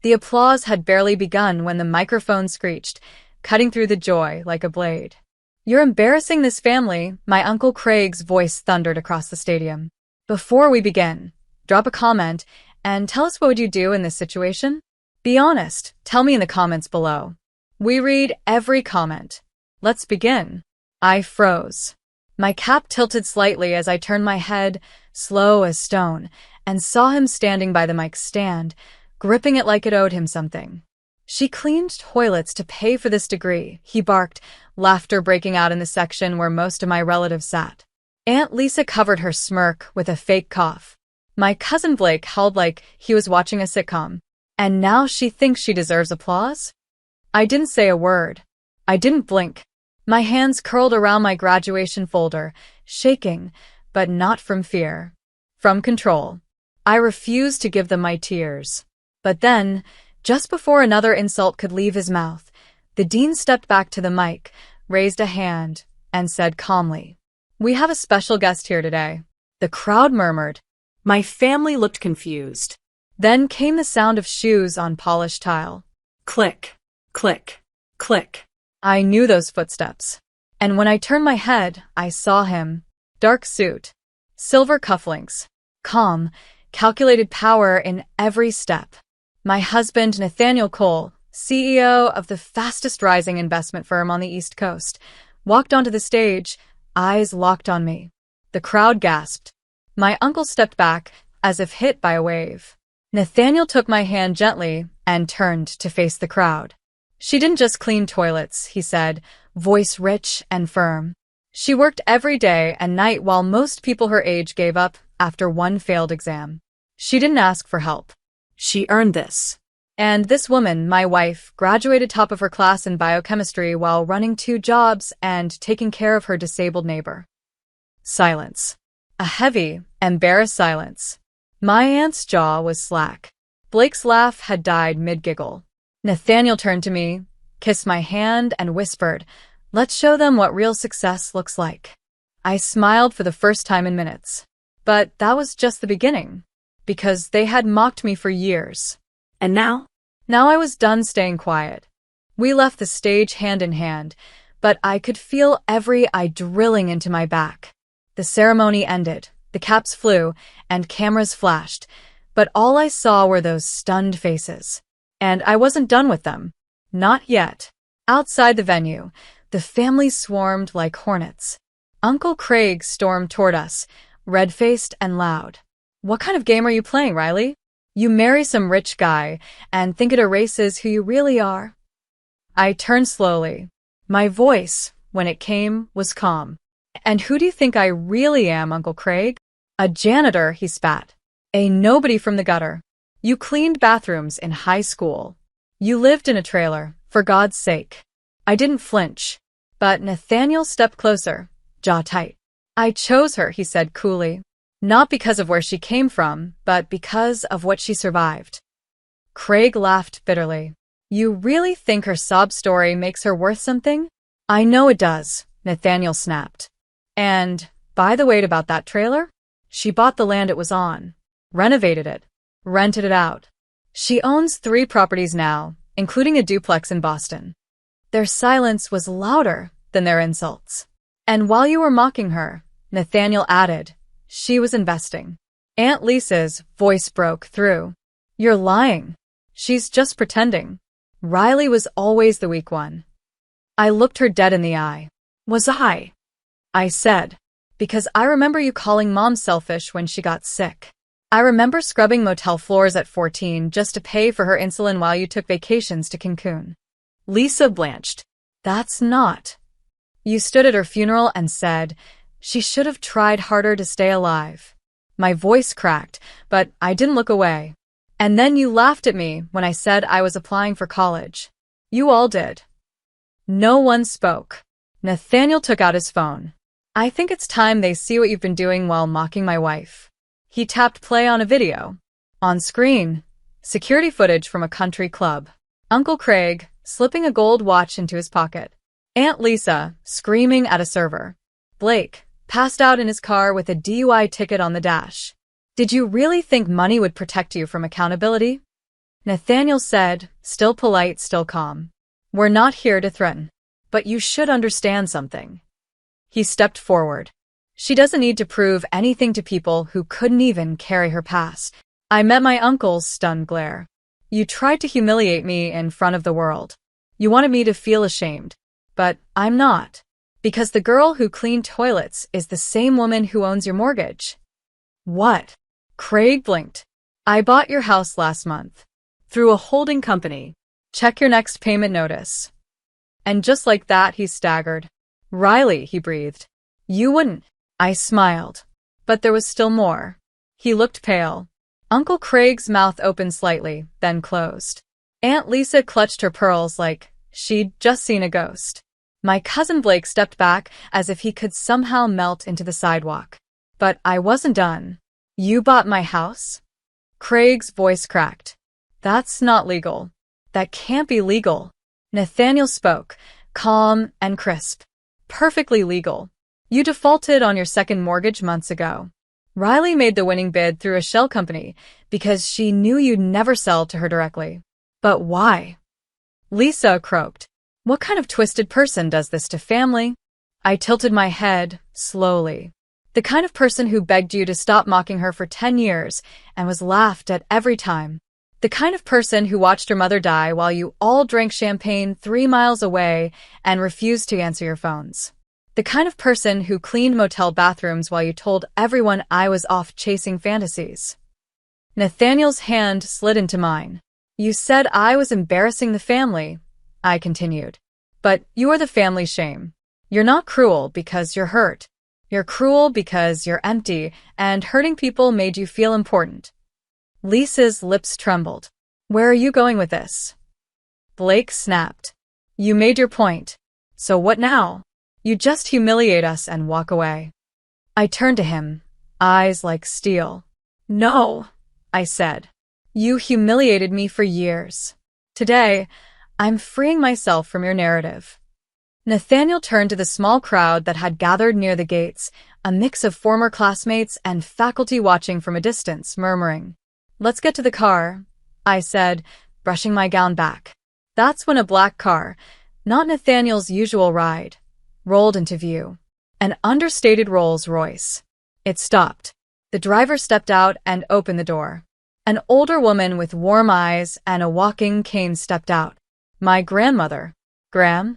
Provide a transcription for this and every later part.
The applause had barely begun when the microphone screeched, cutting through the joy like a blade. "You're embarrassing this family," my Uncle Craig's voice thundered across the stadium. "Before we begin, drop a comment and tell us what would you do in this situation? Be honest, tell me in the comments below. We read every comment. Let's begin." I froze. My cap tilted slightly as I turned my head, slow as stone, and saw him standing by the mic stand, gripping it like it owed him something. "She cleaned toilets to pay for this degree," he barked, laughter breaking out in the section where most of my relatives sat. Aunt Lisa covered her smirk with a fake cough. My cousin Blake howled like he was watching a sitcom. "And now she thinks she deserves applause?" I didn't say a word. I didn't blink. My hands curled around my graduation folder, shaking, but not from fear. From control. I refused to give them my tears. But then, just before another insult could leave his mouth, the dean stepped back to the mic, raised a hand, and said calmly, "We have a special guest here today." The crowd murmured. My family looked confused. Then came the sound of shoes on polished tile. Click, click, click. I knew those footsteps. And when I turned my head, I saw him. Dark suit. Silver cufflinks. Calm, calculated power in every step. My husband, Nathaniel Cole, CEO of the fastest rising investment firm on the East Coast, walked onto the stage, eyes locked on me. The crowd gasped. My uncle stepped back, as if hit by a wave. Nathaniel took my hand gently and turned to face the crowd. "She didn't just clean toilets," he said, voice rich and firm. "She worked every day and night while most people her age gave up after one failed exam. She didn't ask for help. She earned this. And this woman, my wife, graduated top of her class in biochemistry while running 2 jobs and taking care of her disabled neighbor." Silence. A heavy, embarrassed silence. My aunt's jaw was slack. Blake's laugh had died mid-giggle. Nathaniel turned to me, kissed my hand, and whispered, "Let's show them what real success looks like." I smiled for the first time in minutes. But that was just the beginning, because they had mocked me for years. And now? Now I was done staying quiet. We left the stage hand in hand, but I could feel every eye drilling into my back. The ceremony ended, the caps flew, and cameras flashed, but all I saw were those stunned faces. And I wasn't done with them. Not yet. Outside the venue, the family swarmed like hornets. Uncle Craig stormed toward us, red-faced and loud. "What kind of game are you playing, Riley? You marry some rich guy and think it erases who you really are?" I turned slowly. My voice, when it came, was calm. "And who do you think I really am, Uncle Craig?" "A janitor," he spat. "A nobody from the gutter. You cleaned bathrooms in high school. You lived in a trailer, for God's sake." I didn't flinch, but Nathaniel stepped closer, jaw tight. "I chose her," he said coolly. "Not because of where she came from, but because of what she survived." Craig laughed bitterly. "You really think her sob story makes her worth something?" "I know it does," Nathaniel snapped. "And, by the way about that trailer? She bought the land it was on, renovated it, rented it out. She owns 3 properties now, including a duplex in Boston." Their silence was louder than their insults. "And while you were mocking her," Nathaniel added, "she was investing." Aunt Lisa's voice broke through. "You're lying. She's just pretending." Riley was always the weak one. I looked her dead in the eye. "Was I?" I said, "Because I remember you calling Mom selfish when she got sick. I remember scrubbing motel floors at 14 just to pay for her insulin while you took vacations to Cancun." Lisa blanched. "That's not." "You stood at her funeral and said, 'She should have tried harder to stay alive.'" My voice cracked, but I didn't look away. "And then you laughed at me when I said I was applying for college. You all did." No one spoke. Nathaniel took out his phone. "I think it's time they see what you've been doing while mocking my wife." He tapped play on a video. On screen, security footage from a country club. Uncle Craig, slipping a gold watch into his pocket. Aunt Lisa, screaming at a server. Blake, passed out in his car with a DUI ticket on the dash. Did you really think money would protect you from accountability? Nathaniel said, still polite, still calm. We're not here to threaten. But you should understand something. He stepped forward. She doesn't need to prove anything to people who couldn't even carry her past. I met my uncle's stunned glare. You tried to humiliate me in front of the world. You wanted me to feel ashamed. But I'm not. Because the girl who cleaned toilets is the same woman who owns your mortgage. What? Craig blinked. I bought your house last month. Through a holding company. Check your next payment notice. And just like that, he staggered. Riley, he breathed. You wouldn't. I smiled. But there was still more. He looked pale. Uncle Craig's mouth opened slightly, then closed. Aunt Lisa clutched her pearls like she'd just seen a ghost. My cousin Blake stepped back as if he could somehow melt into the sidewalk. But I wasn't done. You bought my house? Craig's voice cracked. That's not legal. That can't be legal. Nathaniel spoke, calm and crisp. Perfectly legal. You defaulted on your second mortgage months ago. Riley made the winning bid through a shell company because she knew you'd never sell to her directly. But why? Lisa croaked. What kind of twisted person does this to family? I tilted my head, slowly. The kind of person who begged you to stop mocking her for 10 years and was laughed at every time. The kind of person who watched her mother die while you all drank champagne 3 miles away and refused to answer your phones. The kind of person who cleaned motel bathrooms while you told everyone I was off chasing fantasies. Nathaniel's hand slid into mine. You said I was embarrassing the family, I continued. But you are the family shame. You're not cruel because you're hurt. You're cruel because you're empty, and hurting people made you feel important. Lisa's lips trembled. Where are you going with this? Blake snapped. You made your point. So what now? You just humiliate us and walk away. I turned to him, eyes like steel. No, I said. You humiliated me for years. Today, I'm freeing myself from your narrative. Nathaniel turned to the small crowd that had gathered near the gates, a mix of former classmates and faculty watching from a distance, murmuring. Let's get to the car, I said, brushing my gown back. That's when a black car, not Nathaniel's usual ride, rolled into view. An understated Rolls-Royce. It stopped. The driver stepped out and opened the door. An older woman with warm eyes and a walking cane stepped out. My grandmother. Gram?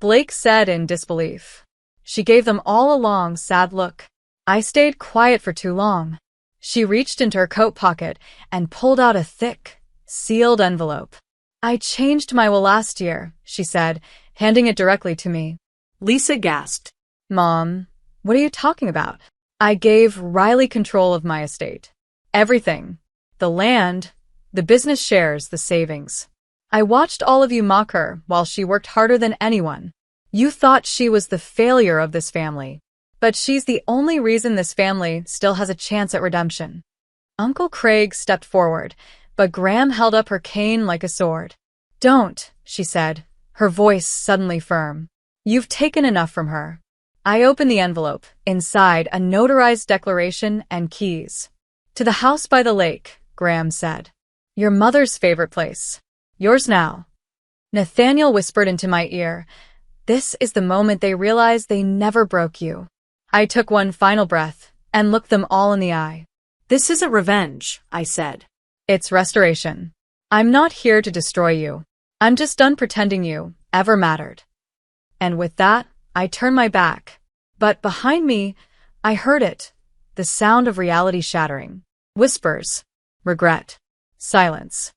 Blake said in disbelief. She gave them all a long, sad look. I stayed quiet for too long. She reached into her coat pocket and pulled out a thick, sealed envelope. I changed my will last year, she said, handing it directly to me. Lisa gasped. Mom, what are you talking about? I gave Riley control of my estate. Everything. The land, the business shares, the savings. I watched all of you mock her while she worked harder than anyone. You thought she was the failure of this family. But she's the only reason this family still has a chance at redemption. Uncle Craig stepped forward, but Gram held up her cane like a sword. Don't, she said, her voice suddenly firm. You've taken enough from her. I opened the envelope, inside a notarized declaration and keys. To the house by the lake, Gram said. Your mother's favorite place. Yours now. Nathaniel whispered into my ear. This is the moment they realize they never broke you. I took one final breath and looked them all in the eye. This isn't revenge, I said. It's restoration. I'm not here to destroy you. I'm just done pretending you ever mattered. And with that, I turned my back. But behind me, I heard it. The sound of reality shattering. Whispers. Regret. Silence.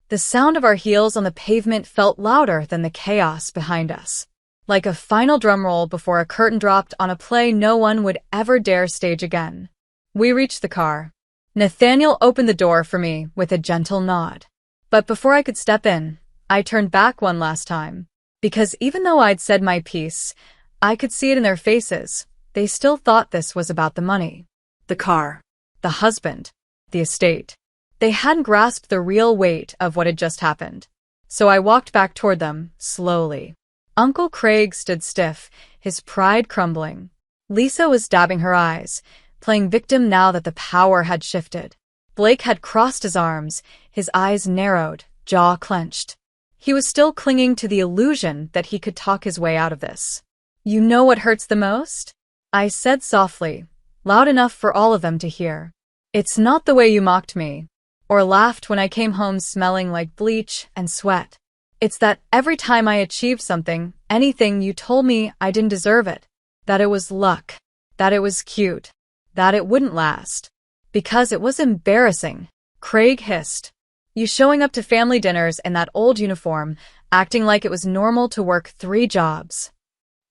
The sound of our heels on the pavement felt louder than the chaos behind us. Like a final drum roll before a curtain dropped on a play no one would ever dare stage again. We reached the car. Nathaniel opened the door for me with a gentle nod. But before I could step in, I turned back one last time. Because even though I'd said my piece, I could see it in their faces. They still thought this was about the money. The car. The husband. The estate. They hadn't grasped the real weight of what had just happened. So I walked back toward them, slowly. Uncle Craig stood stiff, his pride crumbling. Lisa was dabbing her eyes, playing victim now that the power had shifted. Blake had crossed his arms, his eyes narrowed, jaw clenched. He was still clinging to the illusion that he could talk his way out of this. "You know what hurts the most?" I said softly, loud enough for all of them to hear. "It's not the way you mocked me, or laughed when I came home smelling like bleach and sweat. It's that every time I achieved something, anything, you told me I didn't deserve it, that it was luck, that it was cute, that it wouldn't last. Because it was embarrassing," Craig hissed. "You showing up to family dinners in that old uniform, acting like it was normal to work 3 jobs.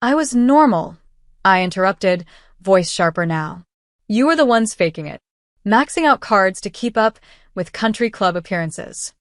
"I was normal," I interrupted, voice sharper now. "You were the ones faking it, maxing out cards to keep up with country club appearances,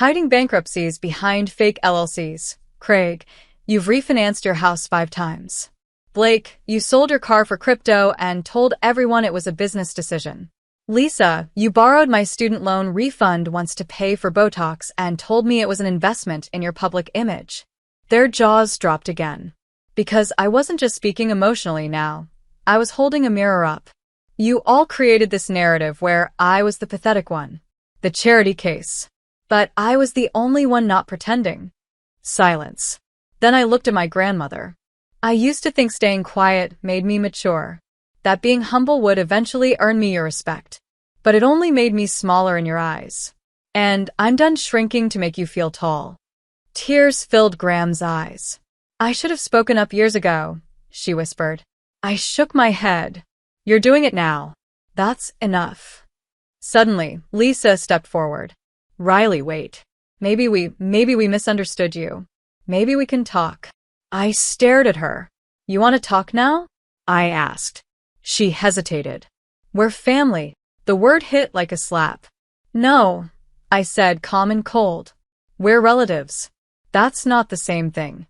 hiding bankruptcies behind fake LLCs. Craig, you've refinanced your house 5 times. Blake, you sold your car for crypto and told everyone it was a business decision. Lisa, you borrowed my student loan refund once to pay for Botox and told me it was an investment in your public image." Their jaws dropped again. Because I wasn't just speaking emotionally now. I was holding a mirror up. "You all created this narrative where I was the pathetic one, the charity case. But I was the only one not pretending." Silence. Then I looked at my grandmother. "I used to think staying quiet made me mature, that being humble would eventually earn me your respect. But it only made me smaller in your eyes. And I'm done shrinking to make you feel tall." Tears filled Graham's eyes. "I should have spoken up years ago," she whispered. I shook my head. "You're doing it now. That's enough." Suddenly, Lisa stepped forward. "Riley, wait. Maybe we misunderstood you. Maybe we can talk." I stared at her. "You want to talk now?" I asked. She hesitated. "We're family." The word hit like a slap. "No," I said, calm and cold. "We're relatives. That's not the same thing."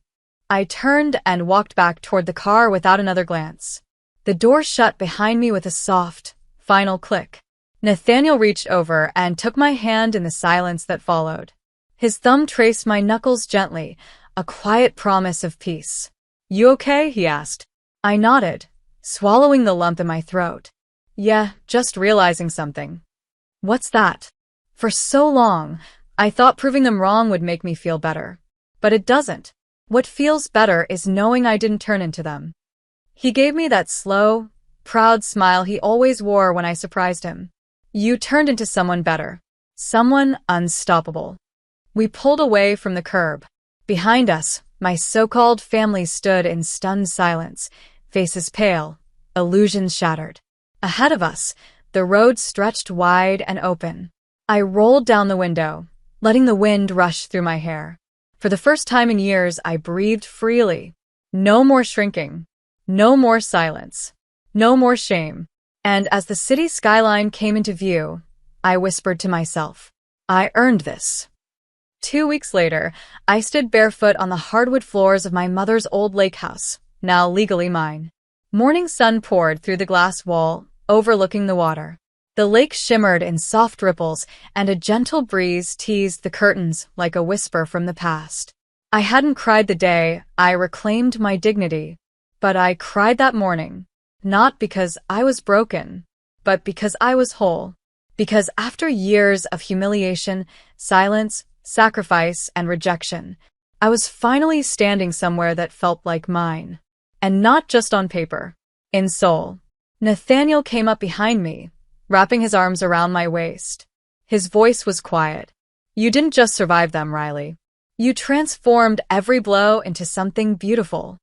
I turned and walked back toward the car without another glance. The door shut behind me with a soft, final click. Nathaniel reached over and took my hand in the silence that followed. His thumb traced my knuckles gently, a quiet promise of peace. "You okay?" he asked. I nodded, swallowing the lump in my throat. "Yeah, just realizing something." "What's that?" For so long, I thought proving them wrong would make me feel better. But it doesn't. What feels better is knowing I didn't turn into them. He gave me that slow, proud smile he always wore when I surprised him. "You turned into someone better. Someone unstoppable." We pulled away from the curb. Behind us, my so-called family stood in stunned silence, faces pale, illusions shattered. Ahead of us, the road stretched wide and open. I rolled down the window, letting the wind rush through my hair. For the first time in years, I breathed freely. No more shrinking. No more silence. No more shame. And as the city skyline came into view, I whispered to myself, "I earned this." 2 weeks later, I stood barefoot on the hardwood floors of my mother's old lakehouse, now legally mine. Morning sun poured through the glass wall, overlooking the water. The lake shimmered in soft ripples, and a gentle breeze teased the curtains like a whisper from the past. I hadn't cried the day I reclaimed my dignity, but I cried that morning, not because I was broken, but because I was whole. Because after years of humiliation, silence, sacrifice, and rejection, I was finally standing somewhere that felt like mine. And not just on paper, in soul. Nathaniel came up behind me, wrapping his arms around my waist. His voice was quiet. "You didn't just survive them, Riley. You transformed every blow into something beautiful."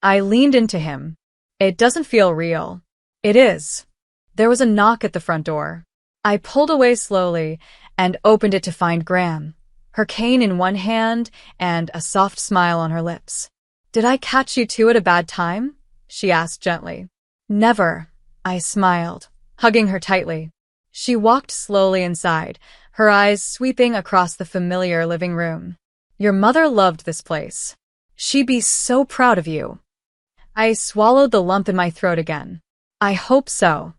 I leaned into him. "It doesn't feel real." "It is." There was a knock at the front door. I pulled away slowly and opened it to find Graham, her cane in one hand and a soft smile on her lips. "Did I catch you two at a bad time?" she asked gently. "Never," I smiled, hugging her tightly. She walked slowly inside, her eyes sweeping across the familiar living room. "Your mother loved this place. She'd be so proud of you." I swallowed the lump in my throat again. "I hope so."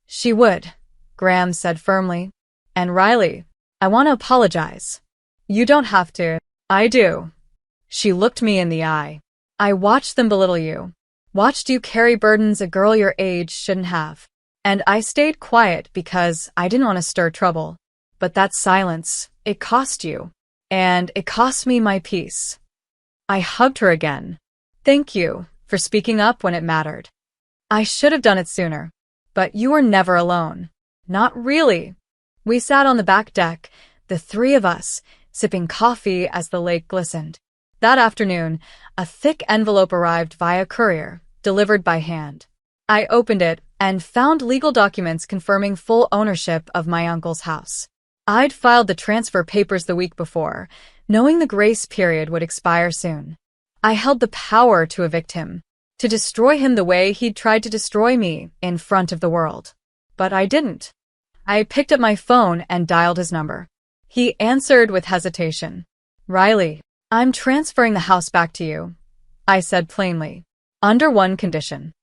"She would," Graham said firmly. "And Riley, I want to apologize." "You don't have to." "I do." She looked me in the eye. "I watched them belittle you. Watched you carry burdens a girl your age shouldn't have. And I stayed quiet because I didn't want to stir trouble. But that silence, it cost you. And it cost me my peace. I hugged her again. Thank you for speaking up when it mattered. I should have done it sooner. But you were never alone. Not really. We sat on the back deck, the three of us, sipping coffee as the lake glistened. That afternoon, a thick envelope arrived via courier, delivered by hand. I opened it and found legal documents confirming full ownership of my uncle's house. I'd filed the transfer papers the week before, knowing the grace period would expire soon. I held the power to evict him, to destroy him the way he'd tried to destroy me in front of the world. But I didn't. I picked up my phone and dialed his number. He answered with hesitation. Riley, I'm transferring the house back to you, I said plainly. Under one condition.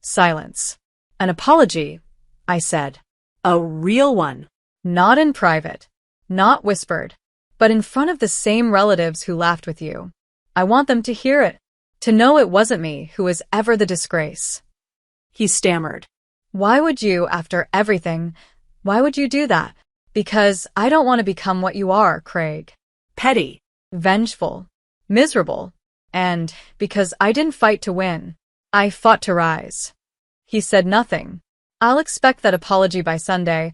Silence. An apology, I said. A real one. Not in private. Not whispered. But in front of the same relatives who laughed with you. I want them to hear it. To know it wasn't me who was ever the disgrace. He stammered. Why would you, after everything, why would you do that? Because I don't want to become what you are, Craig. Petty. Vengeful. Miserable. And because I didn't fight to win. I fought to rise. He said nothing. I'll expect that apology by Sunday,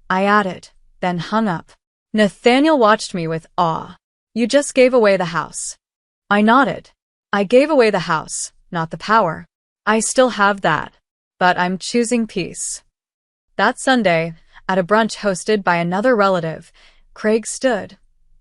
I added, then hung up. Nathaniel watched me with awe. You just gave away the house. I nodded. I gave away the house, not the power. I still have that. But I'm choosing peace. That Sunday, at a brunch hosted by another relative, Craig stood,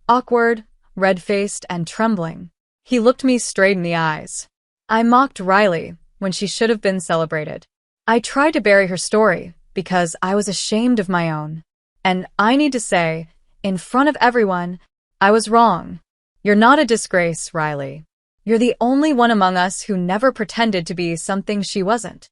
awkward, red-faced, and trembling. He looked me straight in the eyes. I mocked Riley when she should have been celebrated. I tried to bury her story because I was ashamed of my own. And I need to say, in front of everyone, I was wrong. You're not a disgrace, Riley. You're the only one among us who never pretended to be something she wasn't.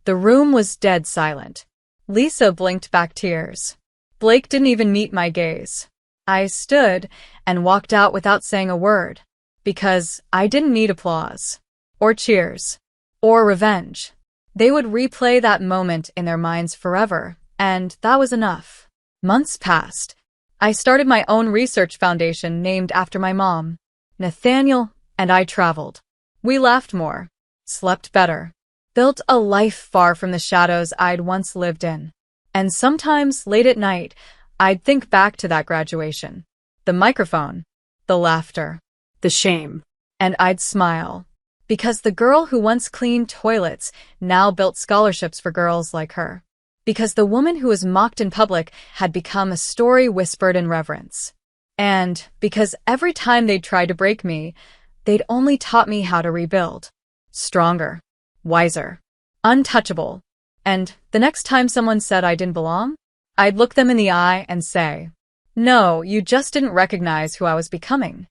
The room was dead silent. Lisa blinked back tears. Blake didn't even meet my gaze. I stood and walked out without saying a word, because I didn't need applause, or cheers, or revenge. They would replay that moment in their minds forever, and that was enough. Months passed. I started my own research foundation named after my mom. Nathaniel and I traveled. We laughed more, slept better, built a life far from the shadows I'd once lived in. And sometimes, late at night, I'd think back to that graduation. The microphone, the laughter, the shame. And I'd smile. Because the girl who once cleaned toilets now built scholarships for girls like her. Because the woman who was mocked in public had become a story whispered in reverence. And because every time they'd tried to break me, they'd only taught me how to rebuild. Stronger, wiser, untouchable. And the next time someone said I didn't belong, I'd look them in the eye and say, no, you just didn't recognize who I was becoming.